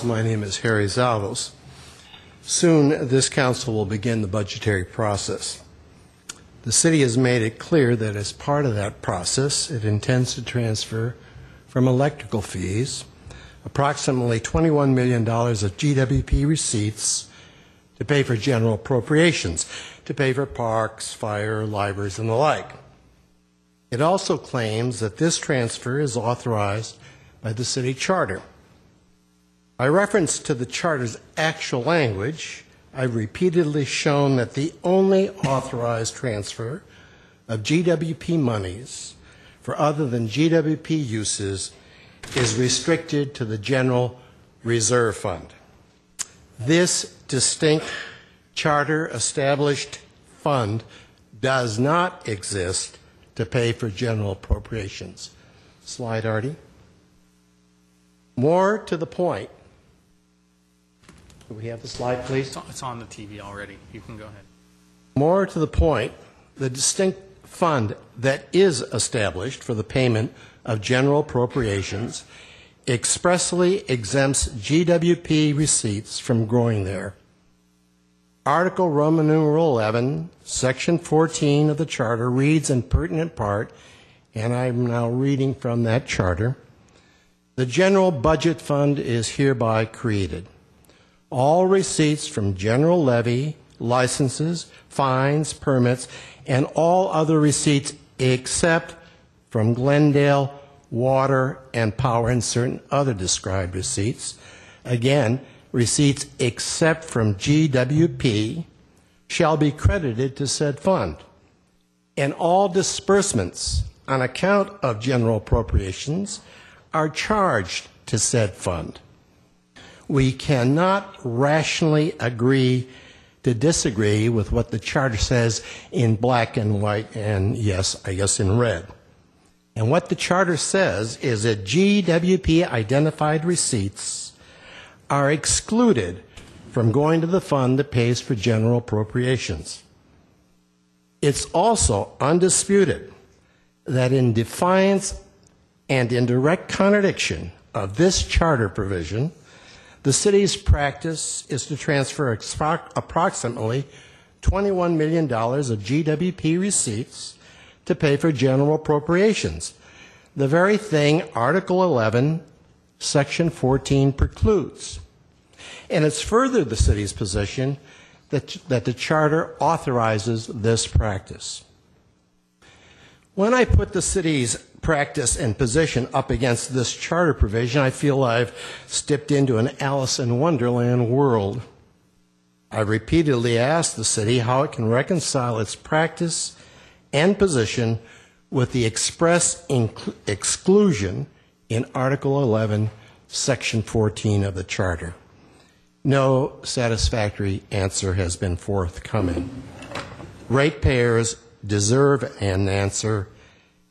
My name is Harry Zavos. Soon, this council will begin the budgetary process. The city has made it clear that as part of that process, it intends to transfer from electrical fees approximately $21 million of GWP receipts to pay for general appropriations, to pay for parks, fire, libraries, and the like. It also claims that this transfer is authorized by the city charter. By reference to the charter's actual language, I've repeatedly shown that the only authorized transfer of GWP monies for other than GWP uses is restricted to the General Reserve Fund. This distinct charter-established fund does not exist to pay for general appropriations. Slide, Artie. More to the point. Do we have the slide, please? It's on the TV already. You can go ahead. More to the point, the distinct fund that is established for the payment of general appropriations expressly exempts GWP receipts from going there. Article Roman numeral 11, Section 14 of the Charter reads in pertinent part, and I'm now reading from that charter, the general budget fund is hereby created. All receipts from general levy, licenses, fines, permits, and all other receipts except from Glendale, water, and power, and certain other described receipts. Again, receipts except from GWP shall be credited to said fund. And all disbursements on account of general appropriations are charged to said fund. We cannot rationally agree to disagree with what the charter says in black and white and, yes, I guess in red. And what the charter says is that GWP identified receipts are excluded from going to the fund that pays for general appropriations. It's also undisputed that in defiance and in direct contradiction of this charter provision, the city's practice is to transfer approximately $21 million of GWP receipts to pay for general appropriations, the very thing Article 11, Section 14 precludes. And it's further the city's position that the charter authorizes this practice. When I put the city's practice and position up against this charter provision, I feel I've stepped into an Alice in Wonderland world. I've repeatedly asked the city how it can reconcile its practice and position with the express exclusion in Article 11, Section 14 of the Charter. No satisfactory answer has been forthcoming. Ratepayers deserve an answer.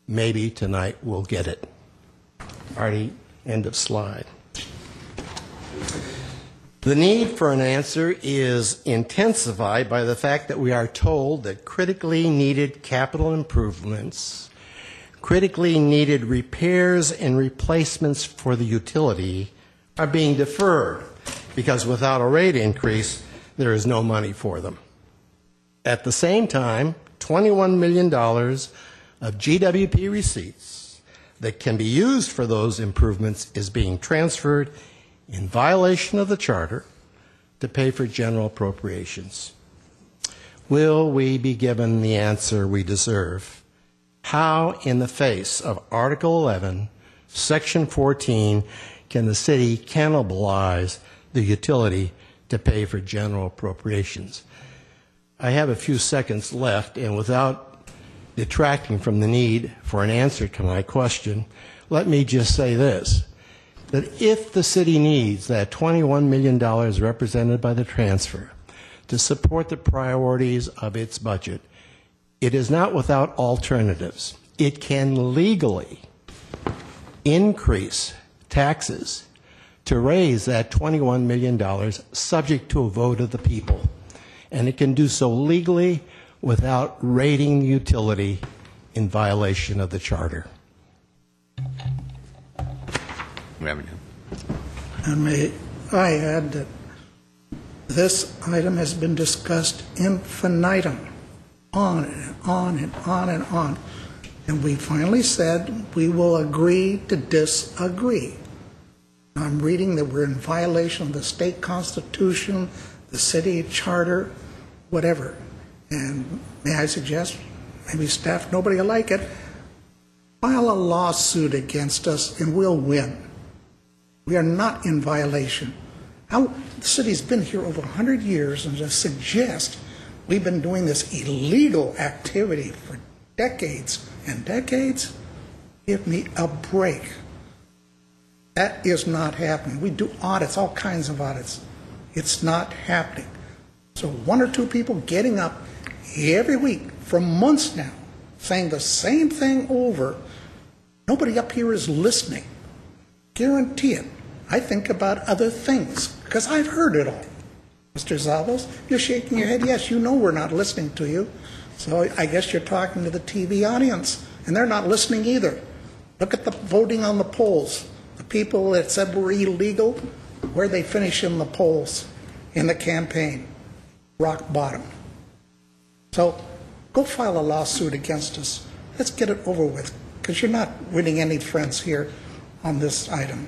Maybe tonight we'll get it. Artie, end of slide. The need for an answer is intensified by the fact that we are told that critically needed capital improvements, critically needed repairs and replacements for the utility are being deferred because without a rate increase, there is no money for them. At the same time, $21 million of GWP receipts that can be used for those improvements is being transferred in violation of the Charter to pay for general appropriations. Will we be given the answer we deserve? How, in the face of Article 11, Section 14, can the city cannibalize the utility to pay for general appropriations? I have a few seconds left, and without detracting from the need for an answer to my question, let me just say this, that if the city needs that $21 million represented by the transfer to support the priorities of its budget, it is not without alternatives. It can legally increase taxes to raise that $21 million subject to a vote of the people. And it can do so legally without rating the utility in violation of the Charter. Revenue. And I add that this item has been discussed infinitum, on and on and on and on. And we finally said we will agree to disagree. I'm reading that we're in violation of the state constitution, the city charter, whatever. And may I suggest, maybe staff, nobody will like it, file a lawsuit against us and we'll win. We are not in violation. The city's been here over 100 years, and to suggest we've been doing this illegal activity for decades and decades, give me a break. That is not happening. We do audits, all kinds of audits. It's not happening. So one or two people getting up every week for months now, saying the same thing over, nobody up here is listening. Guarantee it. I think about other things, because I've heard it all. Mr. Zavos, you're shaking your head. Yes, you know we're not listening to you. So I guess you're talking to the TV audience, and they're not listening either. Look at the voting on the polls. The people that said we're illegal, where they finish in the polls, in the campaign, rock bottom. So go file a lawsuit against us. Let's get it over with, because you're not winning any friends here on this item.